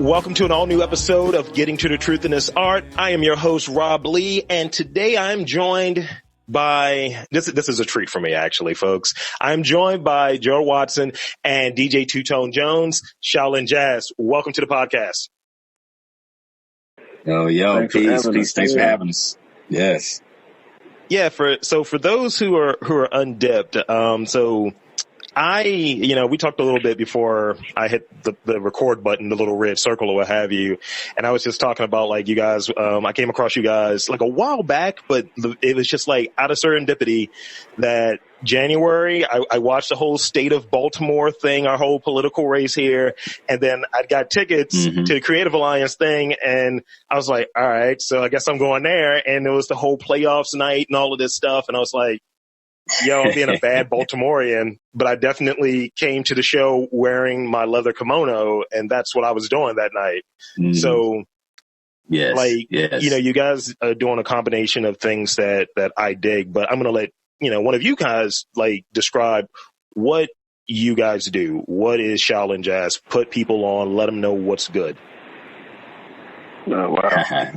Welcome to an all-new episode of Getting to the Truth in This Art. I am your host, Rob Lee, and today I'm joined by, this is a treat for me, actually, folks. I'm joined by Gerald Watson and DJ Two-Tone Jones, Shaolin Jazz. Welcome to the podcast. Yo, peace. Thanks for having us. Yes. Yeah, for those who are undipped, we talked a little bit before I hit the record button, the little red circle or what have you. And I was just talking about like you guys, I came across you guys like a while back, but it was just like out of serendipity that January, I watched the whole state of Baltimore thing, our whole political race here. And then I got tickets to the Creative Alliance thing. And I was like, all right, so I guess I'm going there. And it was the whole playoffs night and all of this stuff. And I was like, I'm being a bad Baltimorean, but I definitely came to the show wearing my leather kimono, and that's what I was doing that night. So, you guys are doing a combination of things that I dig, but I'm going to let, one of you guys, describe what you guys do. What is Shaolin Jazz? Put people on, let them know what's good. Oh, wow.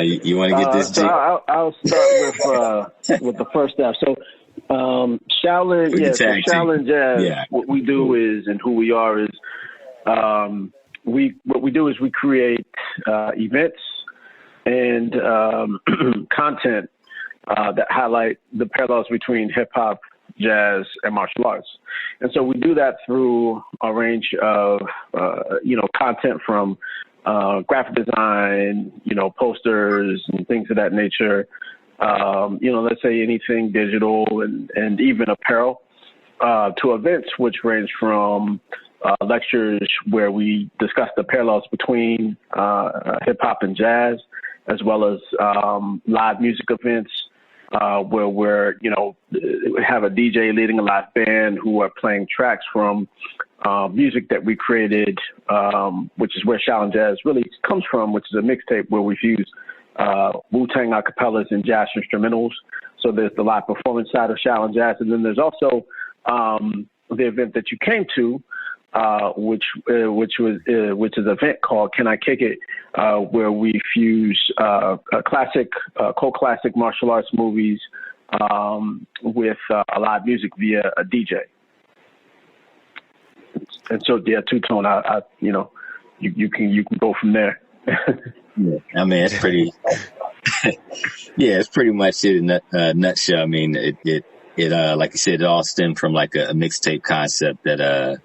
You want to get this? So I'll start with the first step. So Shaolin, Shaolin Jazz. What we do is, and who we are is, we create events and content that highlight the parallels between hip hop, jazz, and martial arts. And so we do that through a range of content from graphic design, posters and things of that nature. Let's say anything digital and even apparel, to events which range from lectures where we discuss the parallels between hip hop and jazz, as well as live music events where we're have a DJ leading a live band who are playing tracks from music that we created, which is where Shaolin Jazz really comes from, which is a mixtape where we've used Wu-Tang acapellas and jazz instrumentals. So there's the live performance side of Shaolin Jazz, and then there's also the event that you came to, which is an event called Can I Kick It, where we fuse cult classic martial arts movies with live music via a DJ. And so, Two-Tone, you can go from there. Yeah, I mean, it's pretty. It's pretty much it in a nutshell. I mean, it like you said, it all stemmed from like a mixtape concept that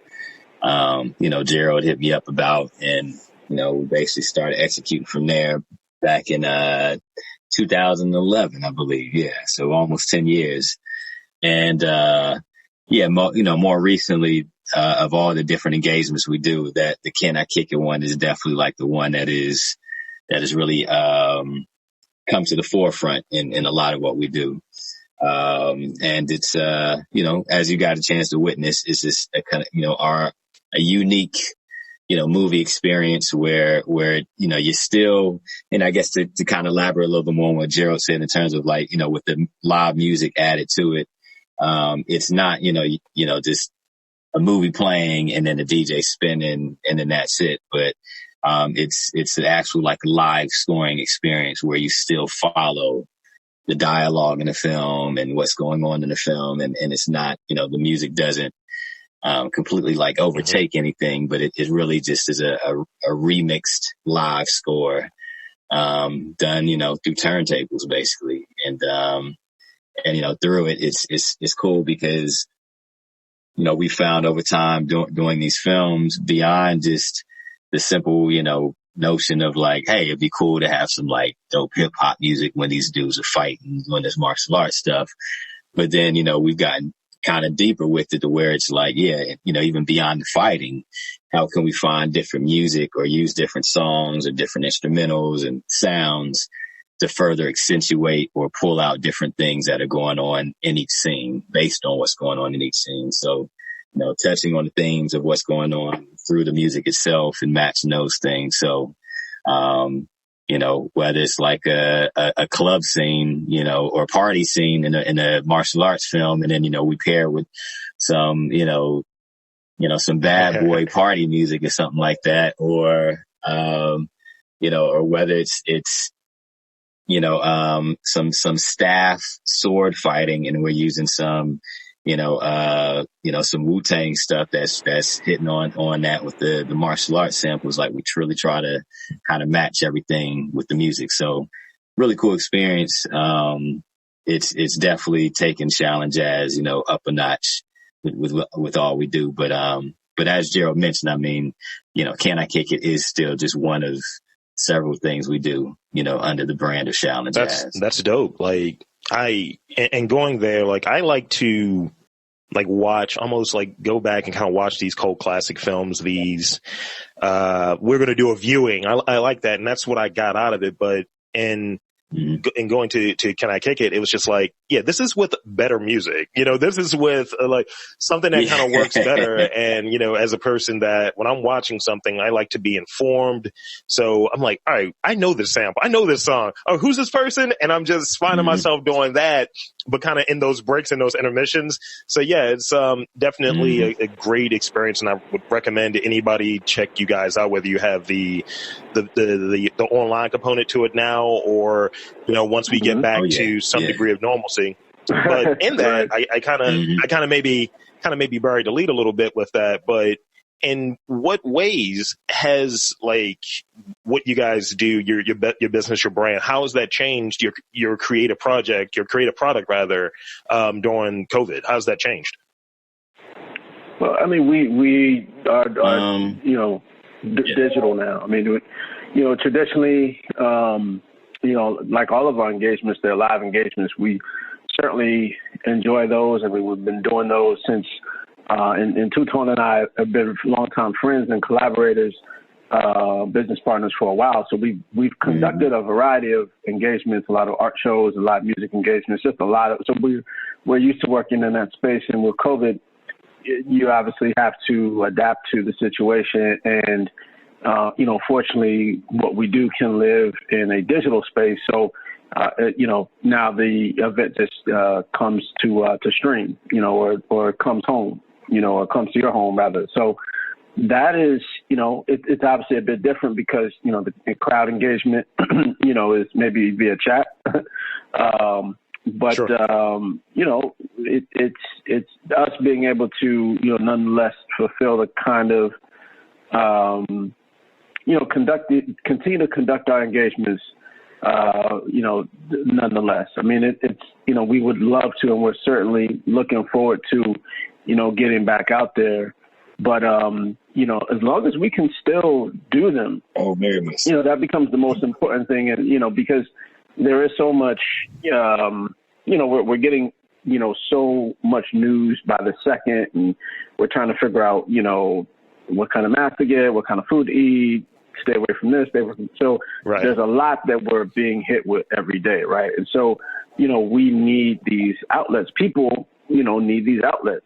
Gerald hit me up about, and we basically started executing from there back in 2011, I believe. Yeah, so almost 10 years, and more recently. Of all the different engagements we do, that the Can I Kick It one is definitely like the one that is really come to the forefront in a lot of what we do. And it's as you got a chance to witness, it's just a kind of a unique movie experience where you're still, and I guess to kind of elaborate a little bit more on what Gerald said in terms of with the live music added to it, it's not just a movie playing and then the DJ spinning and then that's it. But it's an actual live scoring experience where you still follow the dialogue in the film and what's going on in the film. And it's not, the music doesn't completely overtake anything, but it really just is a remixed live score done, through turntables basically. And through it, it's cool because we found over time doing these films beyond just the simple, notion of hey, it'd be cool to have some dope hip hop music when these dudes are fighting, doing this martial arts stuff. But then, we've gotten kind of deeper with it to where it's even beyond the fighting, how can we find different music or use different songs or different instrumentals and sounds to further accentuate or pull out different things that are going on in each scene based on what's going on in each scene. So, touching on the themes of what's going on through the music itself and matching those things. So, whether it's a club scene, or a party scene in a martial arts film, and then, we pair with some, some bad boy party music or something like that, or, or whether it's, some staff sword fighting, and we're using some, some Wu-Tang stuff that's hitting on that with the martial arts samples. Like, we truly try to kind of match everything with the music. So really cool experience. It's definitely taken Shaolin Jazz, up a notch with all we do. But as Gerald mentioned, I mean, Can I Kick It is still just one of several things we do, under the brand of Shaolin Jazz. That's dope. Like, and going there, like, I like to watch, almost like go back and kind of watch these cult classic films. These, we're going to do a viewing. I like that. And that's what I got out of it. But in going to Can I Kick It, it was just like, yeah, this is with better music. This is with like something that kind of works better. And, as a person that when I'm watching something, I like to be informed. So I'm like, all right, I know this sample. I know this song. Oh, who's this person? And I'm just finding myself doing that, but kind of in those breaks and those intermissions. So yeah, it's definitely a great experience. And I would recommend anybody check you guys out, whether you have the online component to it now, or, once we get back to some degree of normalcy. But in that, I kind of maybe buried the lead a little bit with that. But in what ways has, like, what you guys do, your business, your brand, how has that changed your creative product rather, during COVID? How's that changed? Well, I mean, we are digital now. I mean, traditionally, like all of our engagements, they're live engagements. We certainly enjoy those, and we've been doing those since, and Two-Tone and I have been longtime friends and collaborators, business partners for a while. So we've conducted a variety of engagements, a lot of art shows, a lot of music engagements, just a lot of, so we're used to working in that space. And with COVID, you obviously have to adapt to the situation. And, fortunately, what we do can live in a digital space. So, now the event just comes to stream, or comes home, or comes to your home rather. So that is, it's obviously a bit different because, the crowd engagement, is maybe via chat. But, sure. It's us being able to, nonetheless fulfill the kind of, continue to conduct our engagements, nonetheless. I mean, it's, we would love to, and we're certainly looking forward to, getting back out there. But, as long as we can still do them, that becomes the most important thing. And, because there is so much, we're getting, so much news by the second, and we're trying to figure out, what kind of mask to get, what kind of food to eat, stay away from this, stay away from. So There's a lot that we're being hit with every day, right? And so, we need these outlets. People, need these outlets.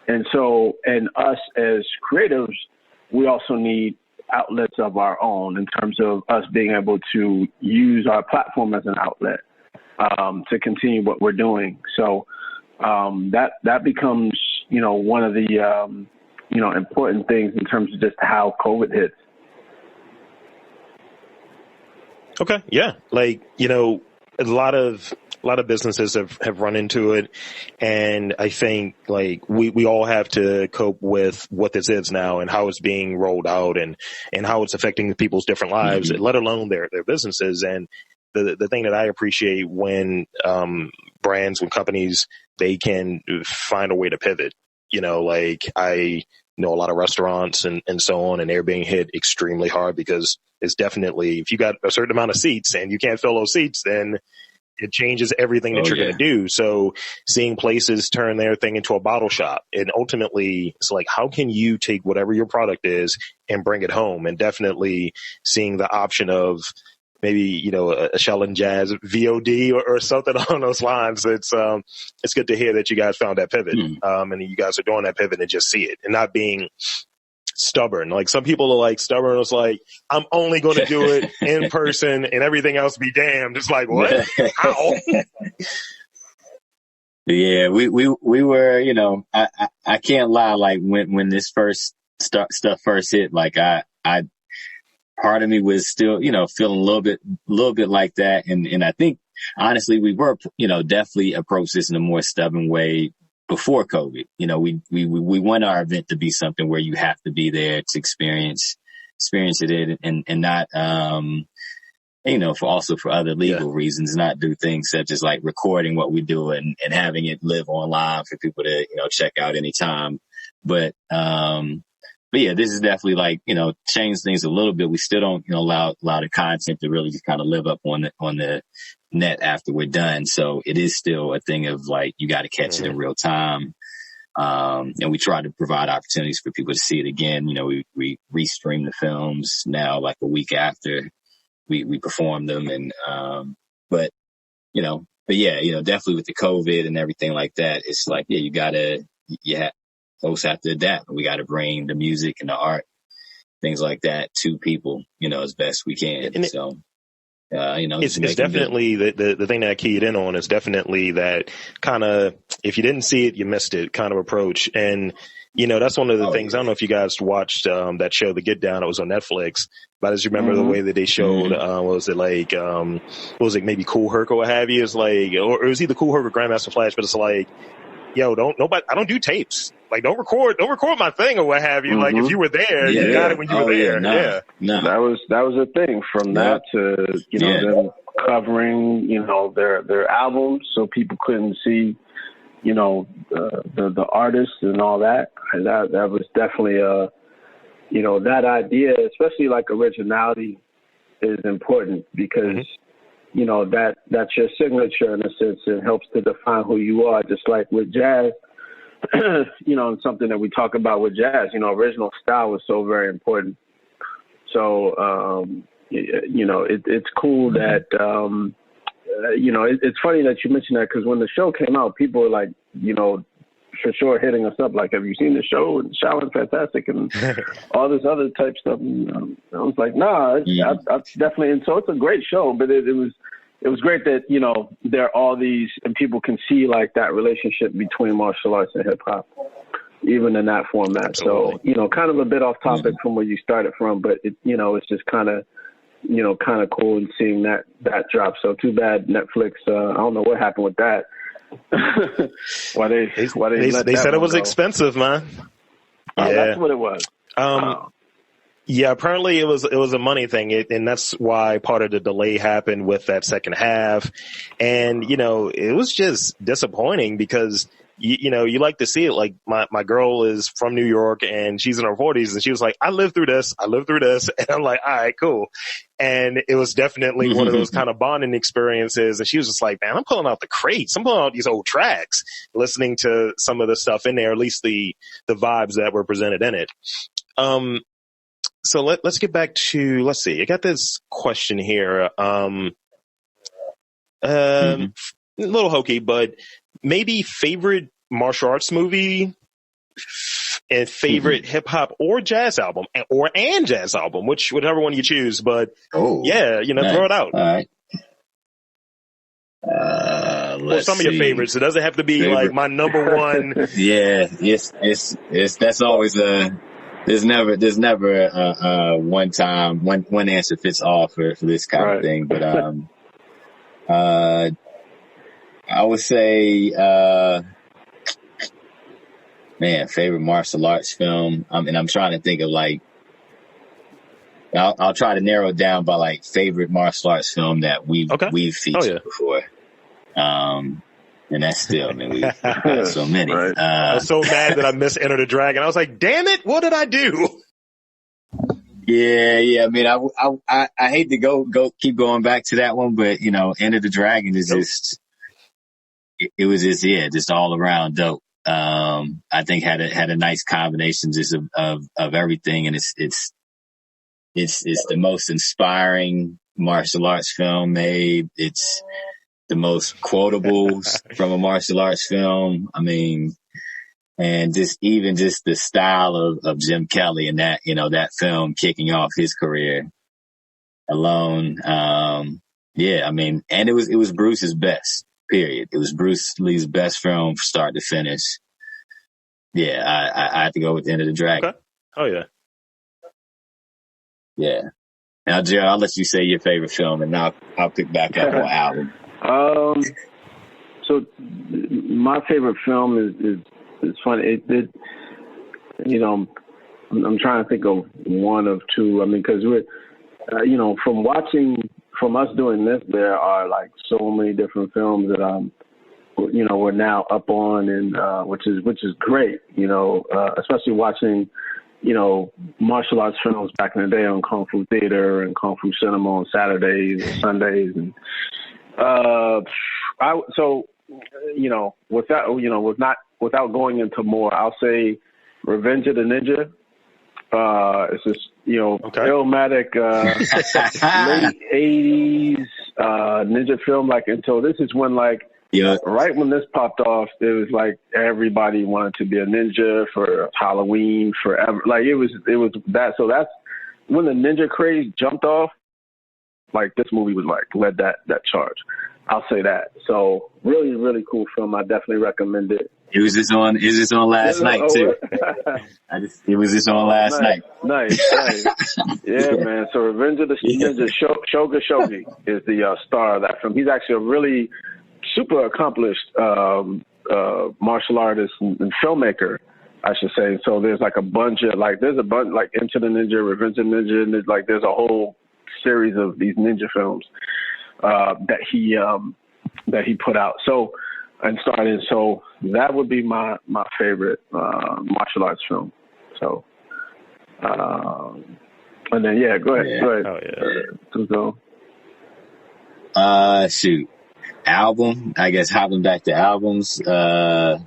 And so, and us as creatives, we also need outlets of our own in terms of us being able to use our platform as an outlet to continue what we're doing. So that becomes, one of the, important things in terms of just how COVID hits. Okay. Yeah. Like, a lot of businesses have run into it. And I think, like, we all have to cope with what this is now and how it's being rolled out and how it's affecting people's different lives, let alone their businesses. And the thing that I appreciate when brands, when companies, they can find a way to pivot. Like, I know a lot of restaurants and so on, and they're being hit extremely hard because it's definitely, if you got a certain amount of seats and you can't fill those seats, then it changes everything that you're going to do. So seeing places turn their thing into a bottle shop, and ultimately it's like, how can you take whatever your product is and bring it home? And definitely seeing the option of maybe, a Shaolin Jazz VOD or something along those lines. It's good to hear that you guys found that pivot. And you guys are doing that pivot and just see it and not being stubborn. Like, some people are like stubborn. It's like, I'm only going to do it in person and everything else be damned. It's like, what? How? Yeah, we were, you know, I can't lie. Like when this first stuff first hit, like I part of me was still, you know, feeling a little bit like that. And I think honestly, we were, you know, definitely approached this in a more stubborn way before COVID. You know, we want our event to be something where you have to be there to experience it and not, you know, for other legal reasons, not do things such as like recording what we do and having it live online for people to, you know, check out anytime. But yeah, this is definitely like, you know, change things a little bit. We still don't, you know, allow the content to really just kind of live up on the net after we're done. So it is still a thing of like, you got to catch it in real time. And we try to provide opportunities for people to see it again. You know, we restream the films now like a week after we perform them. And, but yeah, you know, definitely with the COVID and everything like that, it's like, yeah, folks have to adapt. We got to bring the music and the art, things like that to people, you know, as best we can. And so, you know, it's definitely the thing that I keyed in on is definitely that kind of, if you didn't see it, you missed it kind of approach. And, you know, that's one of the things. I don't know if you guys watched that show, The Get Down. It was on Netflix. But I just remember the way that they showed, what was it, maybe Cool Herc or what have you? It's like, or it was either Cool Herc or Grandmaster Flash, but it's like, yo, I don't do tapes. Like, don't record my thing or what have you. Like, if you were there, you got it when you were there. No. That was a thing from that to, you know, them covering, you know, their albums so people couldn't see, you know, the artists and all that. And that was definitely you know, that idea, especially like originality, is important because, you know, that's your signature in a sense. It helps to define who you are. Just like with jazz, you know, and something that we talk about with jazz, you know, original style is so very important. So, you know, it's cool that, you know, it's funny that you mentioned that because when the show came out, people were like, you know, for sure hitting us up like, have you seen the show? And Shaolin's fantastic and all this other type stuff. And, I was like, nah, I definitely. And so it's a great show, but it was great that, you know, there are all these and people can see like that relationship between martial arts and hip hop, even in that format. Absolutely. So, you know, kind of a bit off topic from where you started from, but it, you know, it's just kind of cool and seeing that drop. So too bad Netflix. I don't know what happened with that. Why they said it was expensive, man. Oh, that's what it was. Yeah, apparently it was a money thing, and that's why part of the delay happened with that second half. And you know, it was just disappointing because you know, you like to see it. Like my girl is from New York and she's in her 40s, and she was like, I lived through this, and I'm like, all right, cool. And it was definitely one of those kind of bonding experiences. And she was just like, man, I'm pulling out the crates. I'm pulling out these old tracks, listening to some of the stuff in there, at least the vibes that were presented in it. So let's get back to, let's see, I got this question here. A little hokey, but maybe favorite martial arts movie and favorite hip hop or jazz album and jazz album, whichever one you choose. But yeah, you know, nice. Throw it out. All right. Or some of your favorites. It doesn't have to be like my number one. Yeah, it's that's always there's never one answer fits all for this kind of thing. But I would say favorite martial arts film. I'm trying to think of like I'll try to narrow it down by like favorite martial arts film that we've featured before. And that's still, I mean, we've had so many. Right. I was so mad that I missed Enter the Dragon. I was like, damn it, what did I do? Yeah. I mean, I hate to keep going back to that one, but you know, Enter the Dragon is just, it was just all around dope. I think had a nice combination just of everything. And it's the most inspiring martial arts film made. It's the most quotables from a martial arts film. I mean, and just the style of Jim Kelly and that, you know, that film kicking off his career alone. I mean, and it was Bruce's best. period. It was Bruce Lee's best film, start to finish. Yeah, I have to go with The End of the Dragon. Okay. Oh yeah. Yeah. Now, Gerald, I'll let you say your favorite film, and now I'll pick back up on album. So my favorite film is funny. It you know, I'm trying to think of one of two. I mean, because we're from us doing this, there are like so many different films that we're now up on, and which is great. Especially watching martial arts films back in the day on Kung Fu Theater and Kung Fu Cinema on Saturdays and Sundays, and without going into more, I'll say Revenge of the Ninja. It's this filmatic late 80s ninja film. Until this is when right when this popped off, it was like everybody wanted to be a ninja for Halloween forever. It was that. So that's when the ninja craze jumped off. This movie was led that charge. I'll say that. So really, really cool film. I definitely recommend it. It was just on last night too. It was just on last night. Nice. Yeah, man. So Revenge of the Ninja, Shoga Shogi is the star of that film. He's actually a really super accomplished martial artist and filmmaker, I should say. So there's a bunch of Into the Ninja, Revenge of the Ninja, and there's a whole series of these ninja films that he put out. So that would be my favorite martial arts film. So and then go ahead. Oh yeah. Shoot. Album, I guess hopping back to albums. I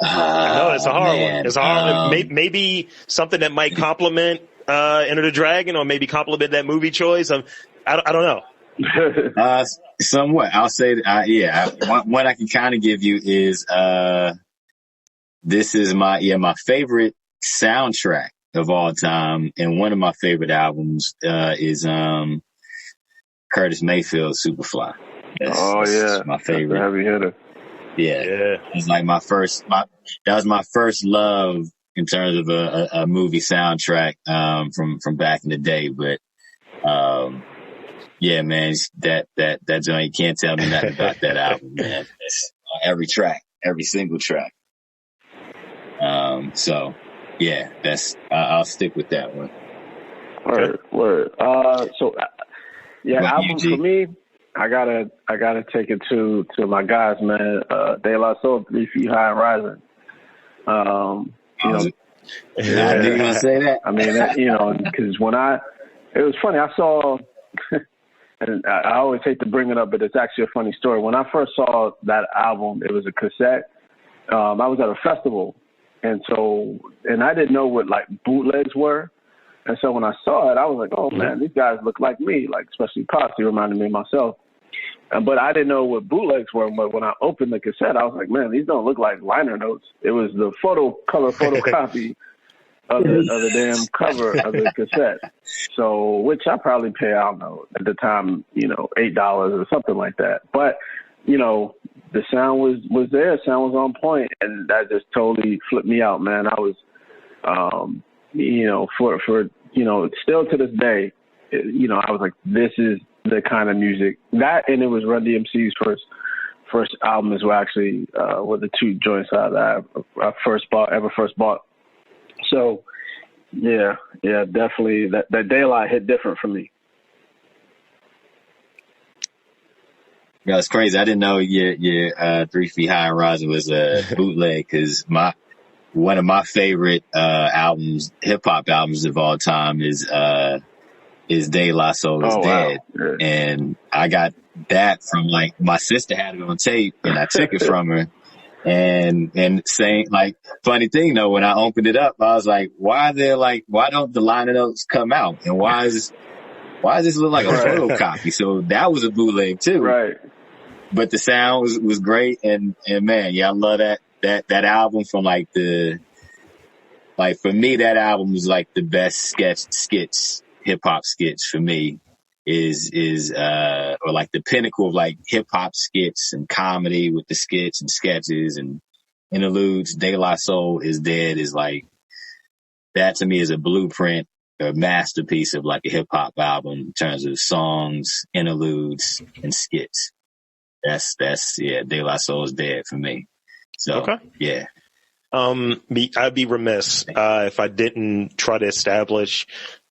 know it's a hard one. It's a hard one. Maybe something that might complement Enter the Dragon, or maybe complement that movie choice. I don't know. Somewhat. I'll say one I can kind of give you is this is my favorite soundtrack of all time, and one of my favorite albums is Curtis Mayfield, Superfly. That's my favorite. That's a heavy hitter. Yeah. It's like that was my first love in terms of a movie soundtrack from back in the day. But yeah, man, that joint, you can't tell me nothing about that album, man. It's every track, every single track. So yeah, I'll stick with that one. Word. Albums for me, I gotta take it to my guys, man. De La Soul, 3 Feet High and Rising. I knew you gonna say that. I mean, because it was funny. I saw, and I always hate to bring it up, but it's actually a funny story. When I first saw that album, it was a cassette. I was at a festival, and I didn't know what bootlegs were. And so when I saw it, I was like, oh, man, these guys look like me, especially Posse reminded me of myself. But I didn't know what bootlegs were. But when I opened the cassette, I was like, man, these don't look like liner notes. It was the color photocopy of the damn cover of the cassette. So, which I probably pay, I don't know, at the time, $8 or something like that. But, the sound was there. Sound was on point. And that just totally flipped me out, man. I was, for still to this day, I was like, this is the kind of music that, and it was Run DMC's first album as well. Actually, were the two joints that I first bought. So, yeah, definitely that Daylight hit different for me. Yeah, it's crazy. I didn't know your 3 Feet High and Rising was a bootleg, because one of my favorite albums, hip hop albums of all time, is De La Soul is Dead. Wow. And I got that from my sister had it on tape, and I took it from her. And saying, funny thing though, when I opened it up, I was like, why don't the liner notes come out? And why does this look like a photocopy? So that was a bootleg too. Right. But the sound was great, and man, yeah, I love that album from for me, that album was the best sketch hip hop sketch for me. or like the pinnacle of like hip hop skits and comedy with the skits and sketches and interludes. De La Soul is Dead is like, that to me is a blueprint, a masterpiece of like a hip hop album in terms of songs, interludes, and skits. That's De La Soul is Dead for me. So, okay. Yeah. I'd be remiss if I didn't try to establish,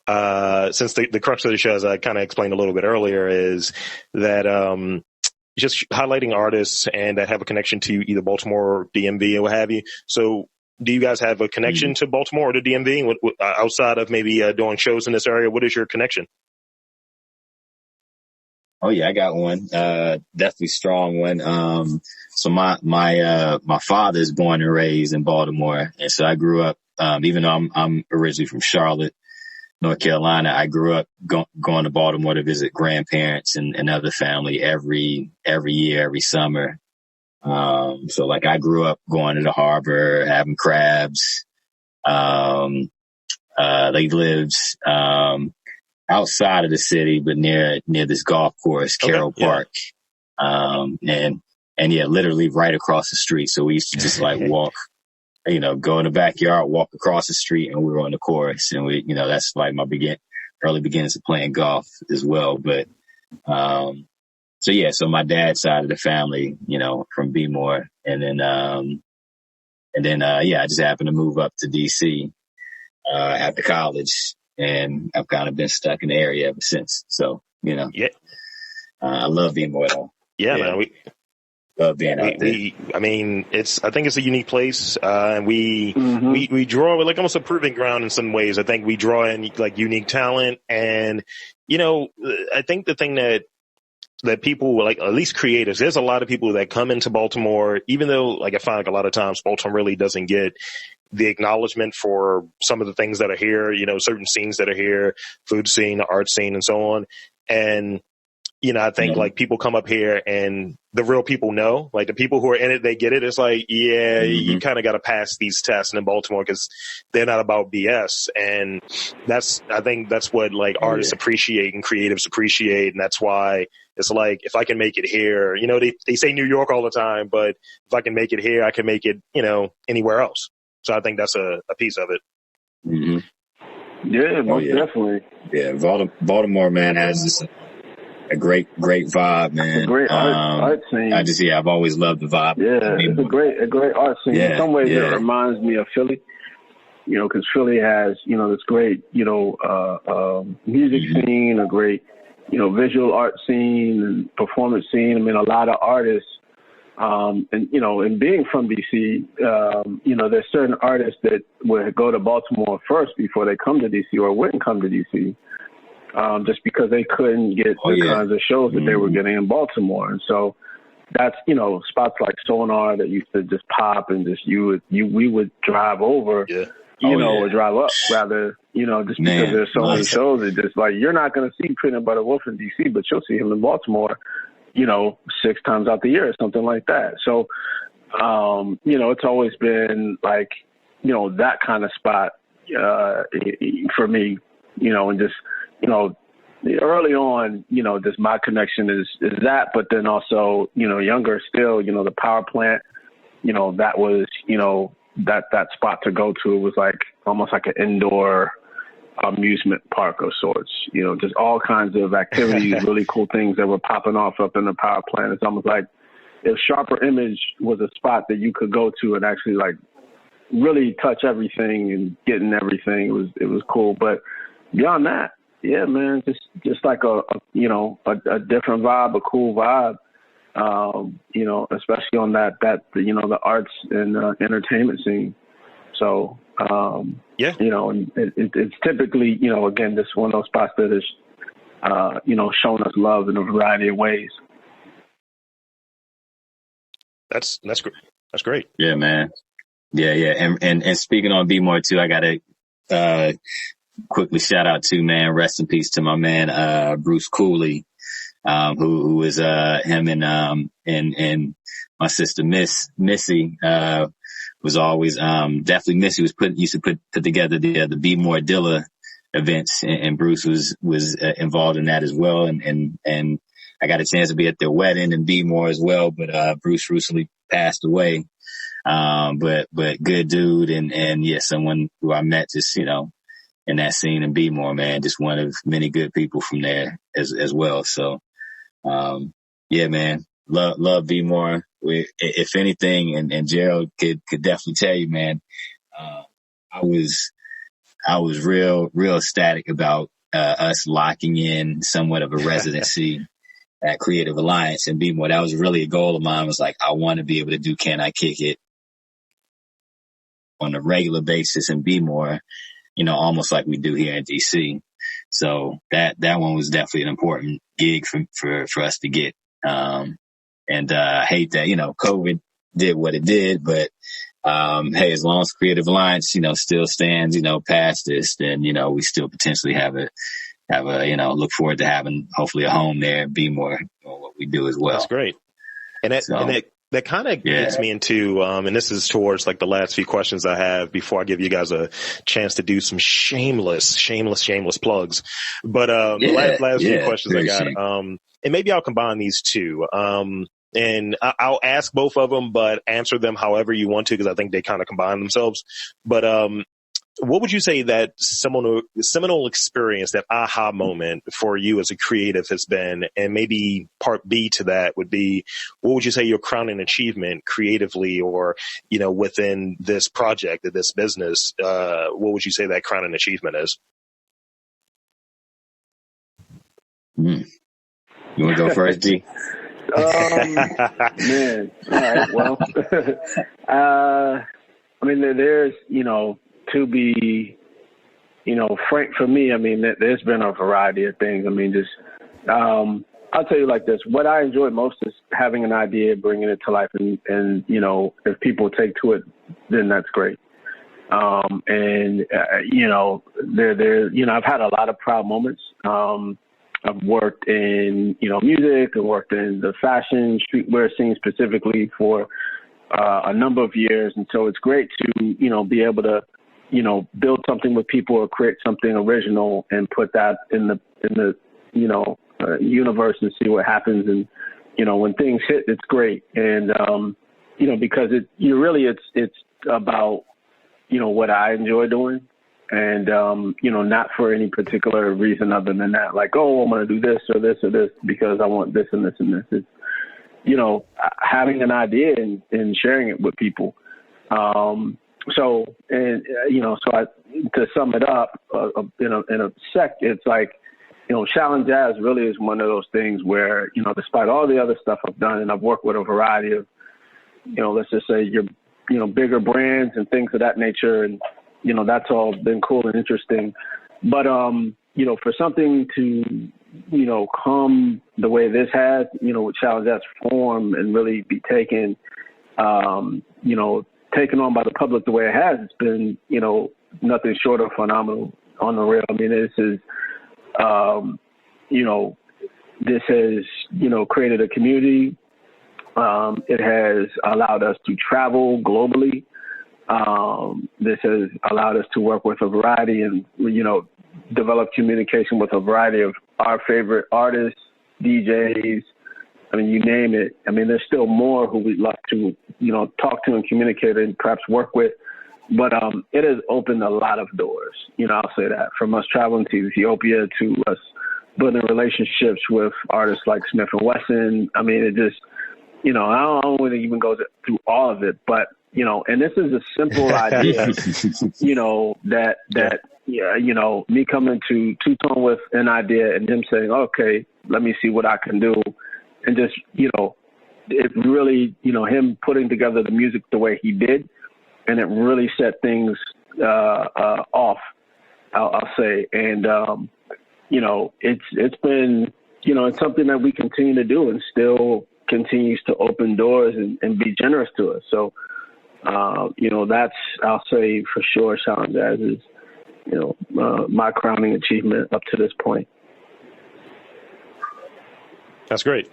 since the crux of the show, as I kind of explained a little bit earlier, is that just highlighting artists and that have a connection to either Baltimore or DMV or what have you. So do you guys have a connection to Baltimore or the DMV? Outside of maybe doing shows in this area, what is your connection? Oh yeah, I got one. Definitely strong one. So my father is born and raised in Baltimore. And so I grew up, even though I'm originally from Charlotte, North Carolina, I grew up going to Baltimore to visit grandparents and other family every year, every summer. So like I grew up going to the harbor, having crabs. They lived, outside of the city, but near this golf course, Carroll Park. And yeah, literally right across the street. So we used to just like walk, go in the backyard, walk across the street, and we were on the course. And we, that's like my early beginnings of playing golf as well. But, so my dad's side of the family, from B-More. And then, I just happened to move up to DC, after college. And I've kind of been stuck in the area ever since. So, I love being more though. Yeah, man. We love being out there. I think it's a unique place. And we draw like almost a proving ground in some ways. I think we draw in like unique talent. And, I think the thing that people like, at least creators, there's a lot of people that come into Baltimore, even though like I find like a lot of times Baltimore really doesn't get the acknowledgement for some of the things that are here, certain scenes that are here, food scene, the art scene, and so on. And, I think like people come up here and the real people know, like the people who are in it, they get it. It's like, you kind of got to pass these tests in Baltimore because they're not about BS. And I think that's what like artists appreciate and creatives appreciate. And that's why it's like, if I can make it here, they say New York all the time, but if I can make it here, I can make it, anywhere else. So I think that's a piece of it. Mm-hmm. Yeah, most definitely. Yeah, Baltimore, man, has this a great vibe, man. It's a great art scene. I've always loved the vibe. Yeah, it's a great art scene. In some ways, it reminds me of Philly. Because Philly has this great music scene, a great visual art scene and performance scene. I mean, a lot of artists. And being from DC, there's certain artists that would go to Baltimore first before they come to DC or wouldn't come to DC, just because they couldn't get the kinds of shows that they were getting in Baltimore. And so that's, spots like Sonar that used to just pop and just we would drive over, or drive up rather, just because there's so many shows. It's just like, you're not going to see Peanut Butter Wolf in DC, but you'll see him in Baltimore, 6 times out the year or something like that. So, it's always been like, that kind of spot, for me, and just, early on, just my connection is that, but then also, younger still, the power plant, that was, that spot to go to. It was like almost like an indoor amusement park of sorts, just all kinds of activities, really cool things that were popping off up in the power plant. It's almost like if Sharper Image was a spot that you could go to and actually like really touch everything and get in everything. It was cool. But beyond that, yeah, man, just like a different vibe, a cool vibe, especially on that the arts and entertainment scene. So, and it's typically, again, this one of those spots that is, showing us love in a variety of ways. That's great. That's great. Yeah, man. Yeah. And speaking on B-More too, I gotta, quickly shout out to, man, rest in peace to my man, Bruce Cooley, who is, him and my sister Missy, was always, definitely Missy used to put together the B-More Dilla, events, and Bruce was involved in that as well. And I got a chance to be at their wedding and be more as well, but Bruce recently passed away. But good dude, and yeah, someone who I met just, you know, in that scene in Be-More, man, just one of many good people from there as well. So, yeah, man, love Be-More. If anything, and Gerald could definitely tell you, man, I was real ecstatic about us locking in somewhat of a residency at Creative Alliance and Be-More. That was really a goal of mine. Was like, I want to be able to do Can I Kick It on a regular basis and Be-More, you know, almost like we do here in DC. So that one was definitely an important gig for us to get. And I hate that, you know, COVID did what it did, but hey, as long as Creative Alliance, you know, still stands, you know, past this, then, you know, we still potentially have a, you know, look forward to having hopefully a home there and Be-More what we do as well. That's great. And that kind of gets me into, and this is towards like the last few questions I have before I give you guys a chance to do some shameless plugs. But the last few questions I got, and maybe I'll combine these two. And I'll ask both of them, but answer them however you want to, because I think they kind of combine themselves. But what would you say that seminal experience, that aha moment for you as a creative has been? And maybe part B to that would be, what would you say your crowning achievement creatively, or, you know, within this project, this business, what would you say that crowning achievement is? You want to go first, G? Man, all right, well, I mean, there's, you know, to be, you know, frank for me, I mean, there's been a variety of things. I mean, just, I'll tell you like this, what I enjoy most is having an idea, bringing it to life, and you know, if people take to it, then that's great. You know, you know, I've had a lot of proud moments. I've worked in, you know, music, and worked in the fashion streetwear scene specifically for a number of years. And so it's great to, you know, be able to, you know, build something with people or create something original and put that in the you know, universe and see what happens. And, you know, when things hit, it's great. And, you know, because it's about, you know, what I enjoy doing. And, you know, not for any particular reason other than that, like, oh, I'm going to do this or this or this because I want this and this and this. It's, you know, having an idea and sharing it with people. So, and, you know, so to sum it up in a sec, it's like, you know, Shaolin Jazz really is one of those things where, you know, despite all the other stuff I've done, and I've worked with a variety of, you know, let's just say you know, bigger brands and things of that nature. And, you know, that's all been cool and interesting. But, you know, for something to, you know, come the way this has, you know, with Shaolin Jazz form and really be taken, you know, taken on by the public the way it has, it's been, you know, nothing short of phenomenal on the real. I mean, this is, you know, this has, you know, created a community. It has allowed us to travel globally. This has allowed us to work with a variety and, you know, develop communication with a variety of our favorite artists, DJs. I mean, you name it. I mean, there's still more who we'd love to, you know, talk to and communicate and perhaps work with. But it has opened a lot of doors. You know, I'll say that, from us traveling to Ethiopia to us building relationships with artists like Smith & Wesson. I mean, it just, you know, I don't want to even go through all of it, but, you know, and this is a simple idea, you know, that, yeah, you know, me coming to Two-Tone with an idea and him saying, okay, let me see what I can do. And just, you know, it really, you know, him putting together the music the way he did, and it really set things off, I'll say. And, you know, it's been, you know, it's something that we continue to do and still continues to open doors and be generous to us. So, you know, that's, I'll say for sure, Shaolin Jazz is, you know, my crowning achievement up to this point. That's great.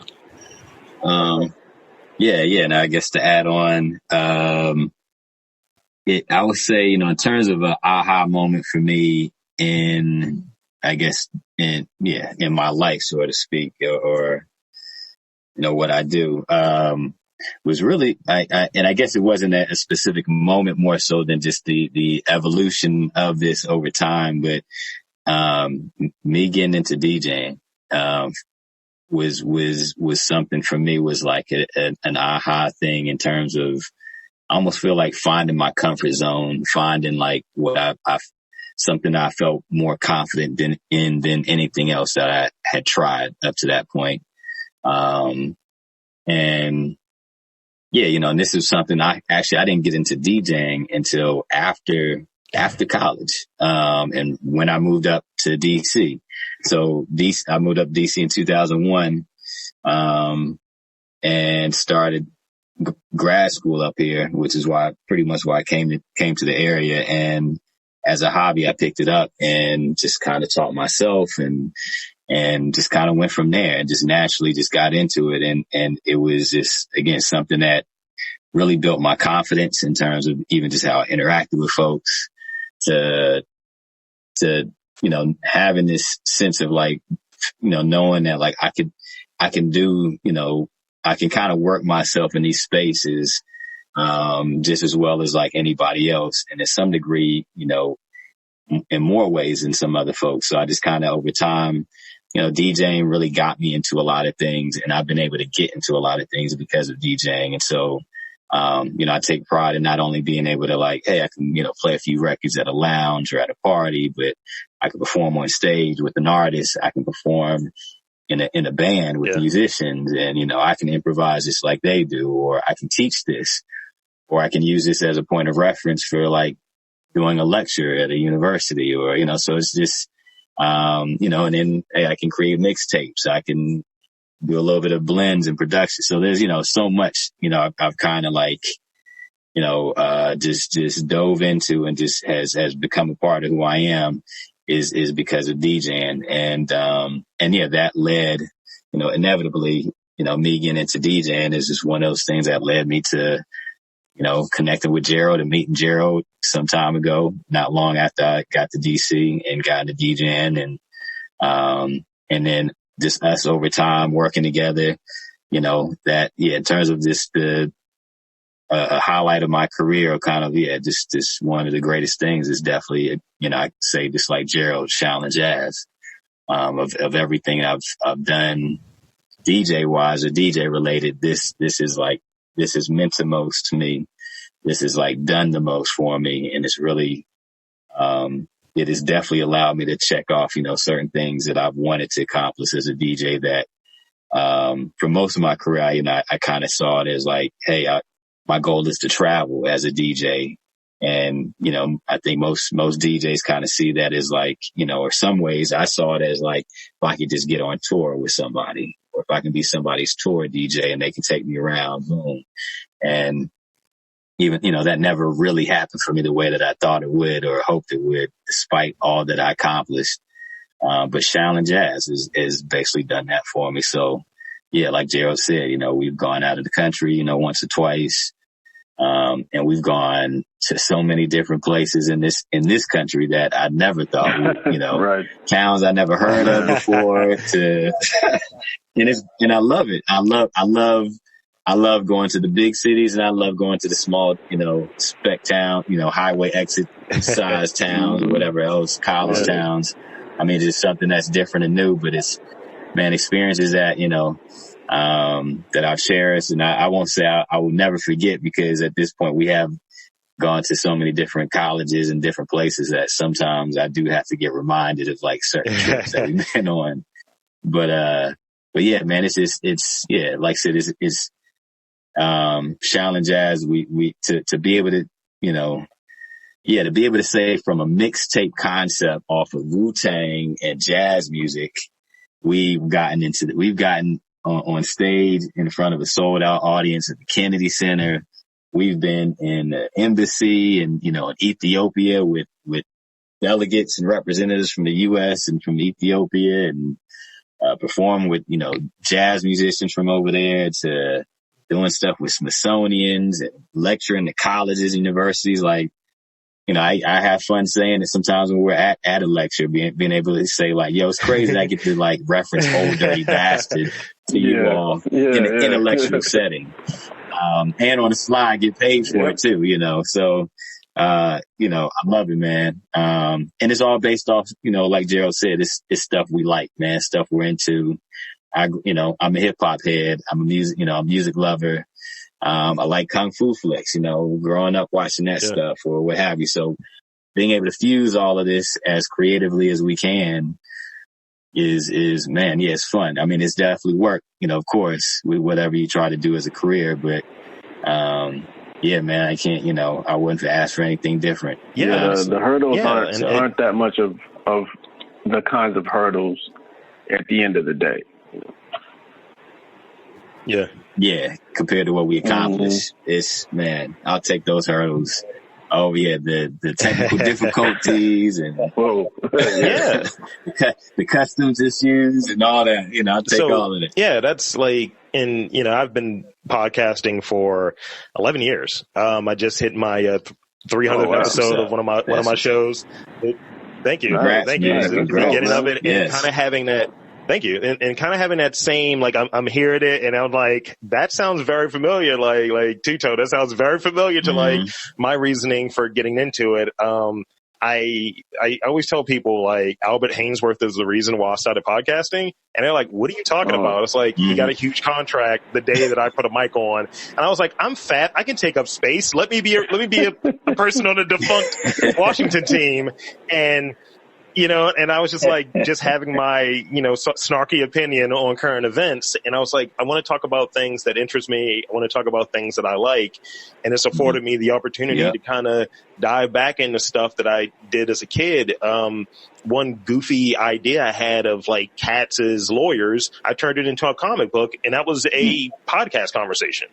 Yeah. And I guess to add on, I would say, you know, in terms of an aha moment for me, in my life, so to speak, or what I do, was really, I guess it wasn't a specific moment more so than just the evolution of this over time, but, me getting into DJing, was something for me, was like an aha thing in terms of, I almost feel like finding my comfort zone, finding like what something I felt more confident than anything else that I had tried up to that point. And this is something I didn't get into DJing until after college. And when I moved up to DC. So I moved up to DC in 2001, and started grad school up here, which is pretty much why I came to the area. And as a hobby, I picked it up and just kind of taught myself and just kind of went from there and just naturally just got into it. And it was just, again, something that really built my confidence in terms of even just how I interacted with folks, to having this sense of like, knowing that like I can do, I can kind of work myself in these spaces, just as well as like anybody else. And to some degree, in more ways than some other folks. So I just kind of over time, DJing really got me into a lot of things, and I've been able to get into a lot of things because of DJing. And so, I take pride in not only being able to like, hey, I can, play a few records at a lounge or at a party, but I can perform on stage with an artist. I can perform in a band with musicians, and, I can improvise just like they do, or I can teach this, or I can use this as a point of reference for like doing a lecture at a university, or, so it's just, and then, hey, I can create mixtapes. I can do a little bit of blends and production. So there's, so much, I've kind of like, just dove into and just has become a part of who I am is because of DJing. And that led, inevitably, me getting into DJing is just one of those things that led me to, connecting with Gerald and meeting Gerald some time ago, not long after I got to DC and got into DJing, and then just us over time working together, that, in terms of just the, a highlight of my career, kind of, just one of the greatest things is definitely, I say just like Gerald, Shaolin Jazz, of everything I've done DJ wise or DJ related. This is meant the most to me. This is like done the most for me. And it's really, it has definitely allowed me to check off, certain things that I've wanted to accomplish as a DJ that, for most of my career, I kind of saw it as like, hey, my goal is to travel as a DJ. And, I think most DJs kind of see that as like, or some ways I saw it as like, if I could just get on tour with somebody, or if I can be somebody's tour DJ and they can take me around, boom. And even, that never really happened for me the way that I thought it would or hoped it would, despite all that I accomplished. But Shaolin Jazz is basically done that for me. So yeah, like Gerald said, we've gone out of the country, once or twice. And we've gone to so many different places in this country that I never thought would, right. Towns I never heard of before and I love it. I love going to the big cities, and I love going to the small, spec town, highway exit size towns or whatever else, college towns. I mean, it's something that's different and new, but it's, man, experiences that, that I've cherished, and I won't say I will never forget, because at this point we have gone to so many different colleges and different places that sometimes I do have to get reminded of like certain trips that we've been on. But yeah, man, it's like I said, it's Shaolin Jazz. We to be able to, to be able to say from a mixtape concept off of Wu-Tang and jazz music, we've gotten on stage in front of a sold out audience at the Kennedy Center. We've been in the embassy and, in Ethiopia with delegates and representatives from the U.S. and from Ethiopia, and perform with, jazz musicians from over there, to doing stuff with Smithsonians and lecturing to colleges and universities. Like, I have fun saying it sometimes when we're at a lecture, being able to say like, yo, it's crazy that I get to like reference Old Dirty Bastard to you all in an intellectual setting. And on the slide, get paid for it too, So, I love it, man. And it's all based off, like Gerald said, it's stuff we like, man, stuff we're into. I'm a hip hop head. I'm a music lover. I like Kung Fu flicks, growing up watching that stuff or what have you. So being able to fuse all of this as creatively as we can is man, it's fun. I mean, it's definitely work, of course, with whatever you try to do as a career, but, man, I can't, I wouldn't ask for anything different. The hurdles aren't that much of the kinds of hurdles at the end of the day. Yeah, compared to what we accomplished, it's, man, I'll take those hurdles. Oh yeah, the technical difficulties and the customs issues and all that. I'll take all of it. Yeah, that's like, and I've been podcasting for 11 years. I just hit my 300th episode of one of my shows. Thank you, thank you. Getting of it and kind of having that. Thank you. And kind of having that same, like, I'm hearing it and I'm like, that sounds very familiar. Like Tito, that sounds very familiar to like my reasoning for getting into it. I always tell people like Albert Hainsworth is the reason why I started podcasting. And they're like, what are you talking about? It's like, he got a huge contract the day that I put a mic on. And I was like, I'm fat. I can take up space. Let me be a person on the defunct Washington team. And, and I was just like, just having my, snarky opinion on current events. And I was like, I want to talk about things that interest me. I want to talk about things that I like. And it's afforded me the opportunity to kind of dive back into stuff that I did as a kid. One goofy idea I had of like cats as lawyers, I turned it into a comic book, and that was a podcast conversation.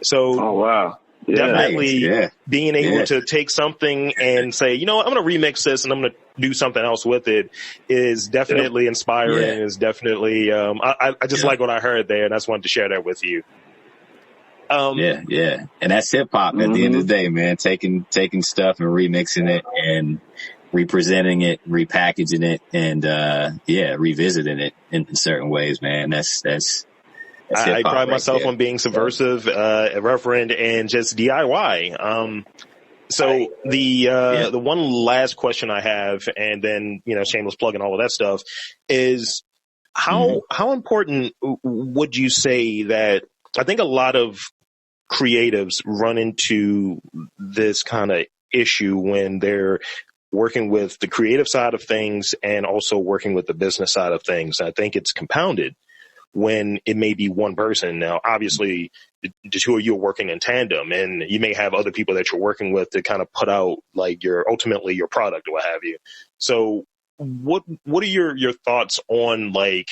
So, oh, wow. Definitely being able to take something and say, I'm going to remix this and I'm going to do something else with it is definitely inspiring. Is definitely, I just like what I heard there, and I just wanted to share that with you. And that's hip hop at the end of the day, man. Taking stuff and remixing it and representing it, repackaging it, and revisiting it in certain ways, man. That's I pride myself on being subversive, irreverent, and just DIY. So the one last question I have, and then, shameless plug and all of that stuff, is how important would you say that, I think a lot of creatives run into this kind of issue when they're working with the creative side of things and also working with the business side of things. I think it's compounded when it may be one person. Now, obviously, the two of you are working in tandem, and you may have other people that you're working with to kind of put out like ultimately your product or what have you. So what are your thoughts on like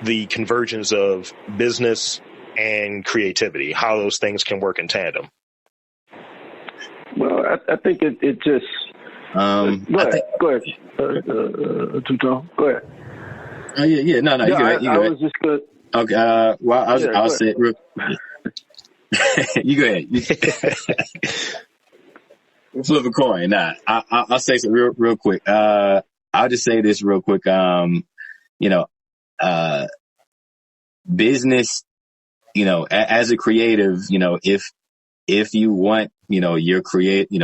the convergence of business and creativity, how those things can work in tandem? Well, I think it just, go ahead. Tuto, go ahead. No, you go ahead. I was just good. Okay. I'll say it real. You go ahead. Flip a coin. Nah, I'll say something real quick. I'll just say this real quick. Business, as a creative, if you want, your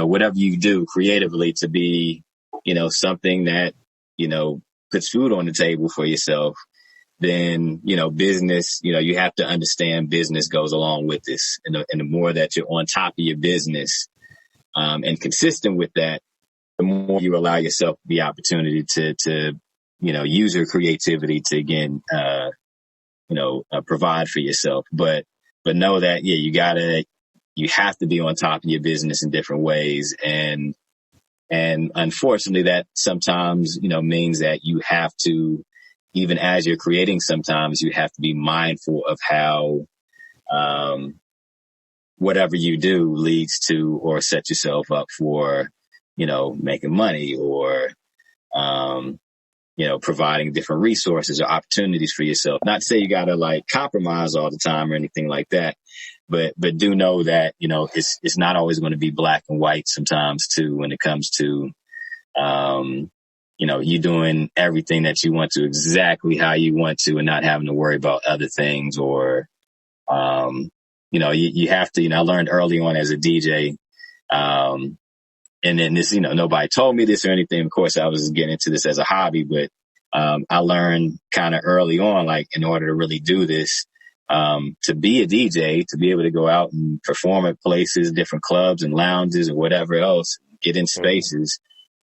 whatever you do creatively to be, something that, puts food on the table for yourself, then, business, you have to understand business goes along with this. And the more that you're on top of your business, and consistent with that, the more you allow yourself the opportunity to use your creativity to, again, provide for yourself. But know that, you have to be on top of your business in different ways. And unfortunately that sometimes, means that you have to, even as you're creating, sometimes you have to be mindful of how, whatever you do leads to or set yourself up for, making money or, providing different resources or opportunities for yourself. Not to say you got to like compromise all the time or anything like that, but do know that, you know, it's not always going to be black and white sometimes too, when it comes to, you know, you doing everything that you want to exactly how you want to and not having to worry about other things or, you know, you have to, you know, I learned early on as a DJ, and then this, you know, nobody told me this or anything. Of course, I was getting into this as a hobby, but, I learned kind of early on, like in order to really do this, to be a DJ, to be able to go out and perform at places, different clubs and lounges or whatever else, get in spaces.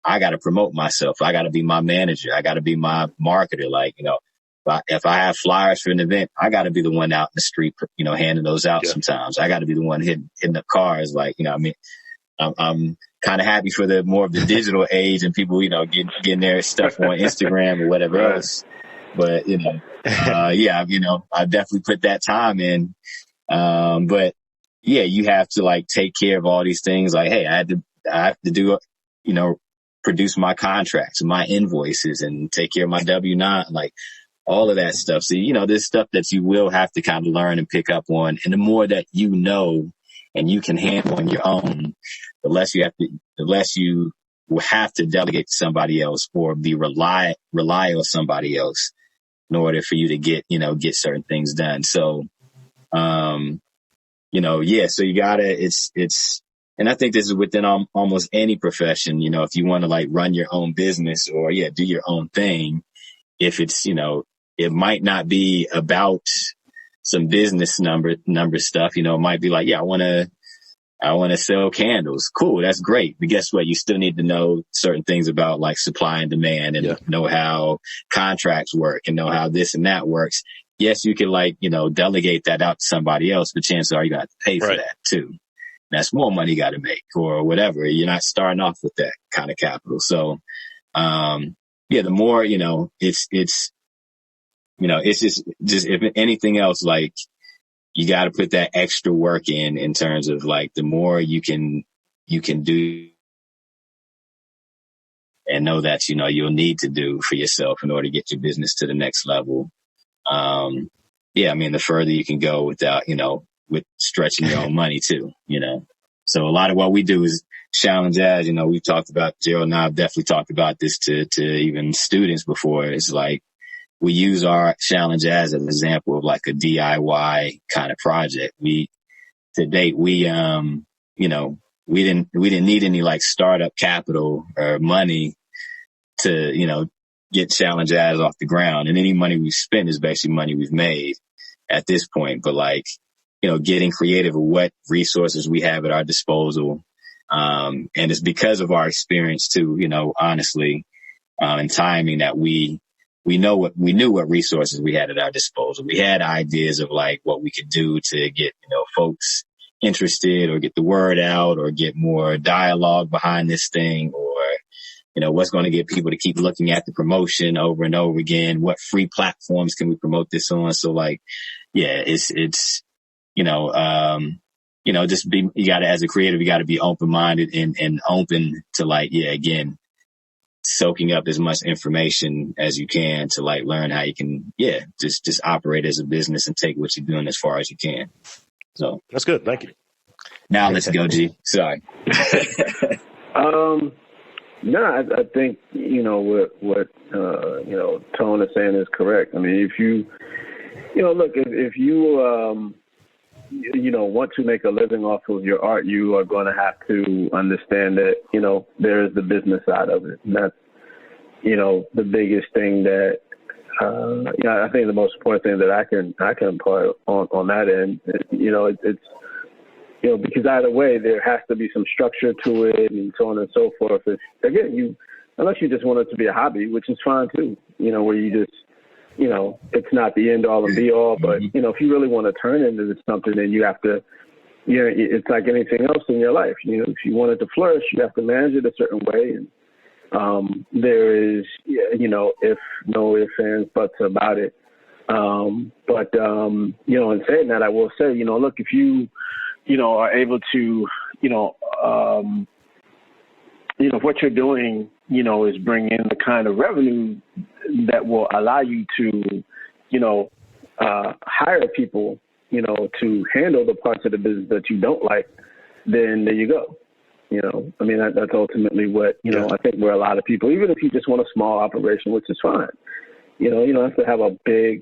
I got to promote myself. I got to be my manager. I got to be my marketer. Like, you know, if I have flyers for an event, I got to be the one out in the street, you know, handing those out. Sometimes I got to be the one hitting the cars. Like, you know, I mean, I'm kind of happy for the more of the digital age and people, you know, getting their stuff on Instagram or whatever else. But, you know, yeah, you know, I definitely put that time in. But yeah, you have to like take care of all these things. Like, hey, I have to do, you know, produce my contracts, my invoices, and take care of my W-9, like all of that stuff. So, you know, there's stuff that you will have to kind of learn and pick up on. And the more that you know and you can handle on your own, the less you will have to delegate to somebody else or be rely on somebody else in order for you to get certain things done. So, you know, yeah, so you gotta, it's, and I think this is within almost any profession, you know, if you want to like run your own business or do your own thing, if it's, you know, it might not be about some business number stuff, you know, it might be like, I want to sell candles. Cool. That's great. But guess what? You still need to know certain things about like supply and demand and know how contracts work and know how this and that works. Yes, you can like, you know, delegate that out to somebody else, but chances are you got to pay for that too. That's more money you got to make or whatever. You're not starting off with that kind of capital. So, the more, you know, it's, you know, it's just if anything else, like you got to put that extra work in terms of like the more you can do and know that, you know, you'll need to do for yourself in order to get your business to the next level. I mean, the further you can go without, you know, with stretching your own money too, you know. So a lot of what we do is Shaolin Jazz, you know, we've talked about, Gerald and I have definitely talked about this to even students before. It's like we use our Shaolin Jazz as an example of like a DIY kind of project. To date, you know, we didn't need any like startup capital or money to, you know, get Shaolin Jazz off the ground. And any money we've spent is basically money we've made at this point. But like, you know, getting creative with what resources we have at our disposal. And it's because of our experience too, you know, honestly, and timing that we knew what resources we had at our disposal. We had ideas of like what we could do to get, you know, folks interested or get the word out or get more dialogue behind this thing or, you know, what's going to get people to keep looking at the promotion over and over again. What free platforms can we promote this on? So like, it's, you know, just you gotta, as a creative, you gotta be open-minded and open to like, again, soaking up as much information as you can to like learn how you can, just operate as a business and take what you're doing as far as you can. So that's good. Thank you. Now let's go, G. Sorry. No, I think, you know, what you know, Tone is saying is correct. I mean, if you look, if you, you know, want to make a living off of your art, you are going to have to understand that, you know, there is the business side of it. And that's, you know, the biggest thing that, you know, I think the most important thing that I can impart on that end, you know, it's, you know, because either way, there has to be some structure to it and so on and so forth. If, again, unless you just want it to be a hobby, which is fine too, you know, where you just, you know, it's not the end all and be all, but, you know, if you really want to turn into something, then you have to, you know, it's like anything else in your life. You know, if you want it to flourish, you have to manage it a certain way. And there is, you know, no ifs, ands, buts about it. But, you know, in saying that, I will say, you know, look, if you know, are able to, you know, if what you're doing, you know, is bring in the kind of revenue that will allow you to, you know, hire people to handle the parts of the business that you don't like, then there you go. I mean, that's ultimately what, I think where a lot of people, even if you just want a small operation, which is fine, you don't have to have a big,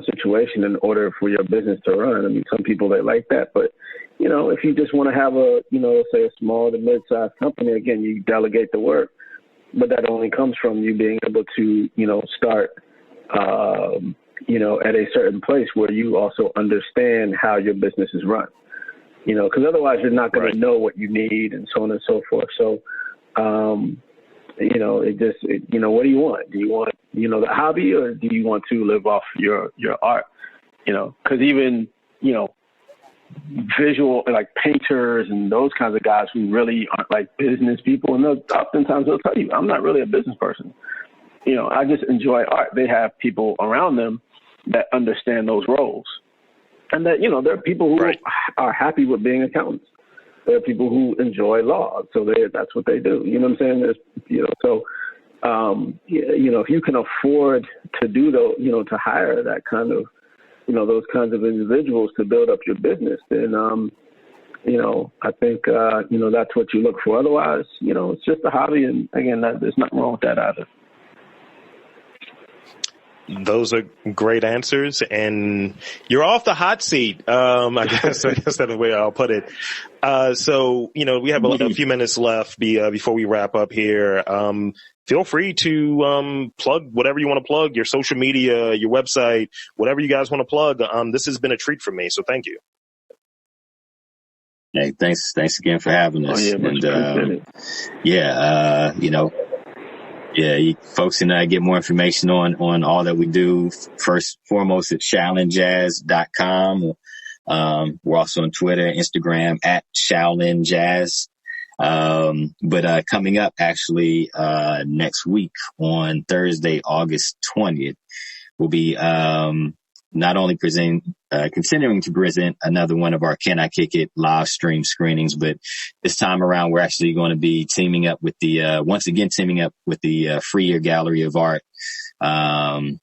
situation in order for your business to run. I mean, some people, they like that, but, if you just want to have a, say a small to mid-sized company, again, you delegate the work, but that only comes from you being able to, start, at a certain place where you also understand how your business is run. Because otherwise you're not going to know what you need and so on and so forth. So, what do you want? Do you want, the hobby, or do you want to live off your art? Because even, visual, like painters and those kinds of guys who really aren't like business people, and oftentimes they'll tell you, I'm not really a business person. I just enjoy art. They have people around them that understand those roles. And that, there are people who are happy with being accountants. There are people who enjoy law, so that's what they do. You know what I'm saying? If you can afford to do those, to hire that kind of, those kinds of individuals to build up your business, then, I think, that's what you look for. Otherwise, it's just a hobby. And again, there's nothing wrong with that either. Those are great answers, and you're off the hot seat. I guess that's the way I'll put it. So, we have a few minutes left before we wrap up here. Feel free to plug whatever you want to plug, your social media, your website, whatever you guys want to plug. This has been a treat for me, so thank you. Hey, thanks again for having us. You folks can get more information on all that we do. First and foremost at ShaolinJazz.com. We're also on Twitter, Instagram at Shaolin Jazz. But coming up actually next week on Thursday, August 20th, we'll be not only continuing to present another one of our Can I Kick It live stream screenings, but this time around we're actually going to be teaming up with the Freer Gallery of Art and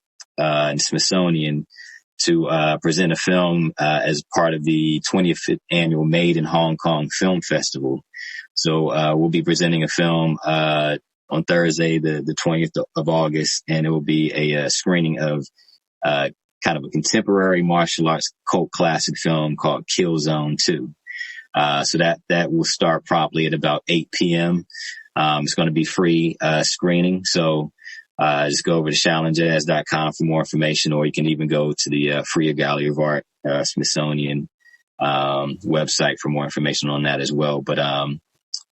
Smithsonian to present a film as part of the 25th annual Made in Hong Kong Film Festival. So we'll be presenting a film on Thursday, the 20th of August, and it will be a screening of kind of a contemporary martial arts cult classic film called Kill Zone 2. So that will start promptly at about 8 p.m. It's going to be free screening. So just go over to ShaolinJazz.com for more information, or you can even go to the Freer Gallery of Art Smithsonian website for more information on that as well. But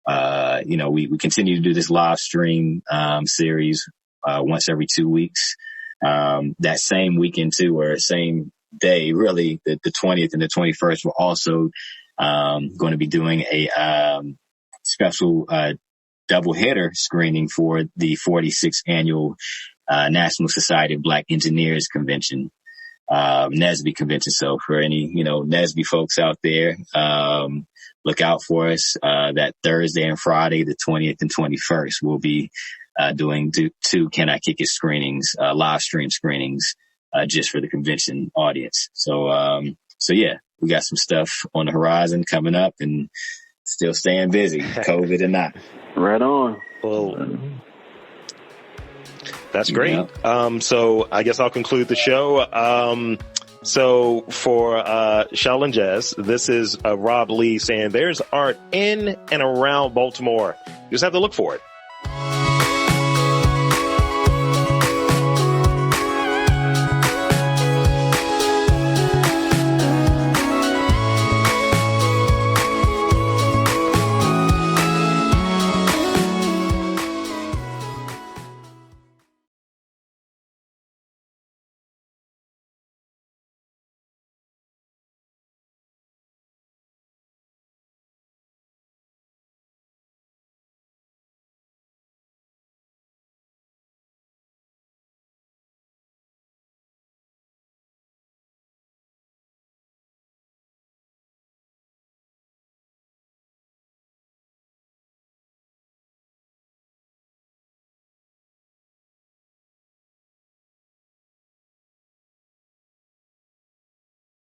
we continue to do this live stream series once every 2 weeks. That same weekend too, or same day, really, the 20th and the 21st, we're also going to be doing a special double header screening for the 46th annual National Society of Black Engineers Convention, NSBE convention. So for any NSBE folks out there, look out for us that Thursday and Friday, the 20th and 21st. We'll be doing two Can I Kick It screenings, live stream screenings, just for the convention audience. So yeah, we got some stuff on the horizon coming up, and still staying busy, COVID or not. Right on. Well, that's great. Yeah. So I guess I'll conclude the show. So for Shaolin Jazz, this is Rob Lee saying there's art in and around Baltimore. You just have to look for it.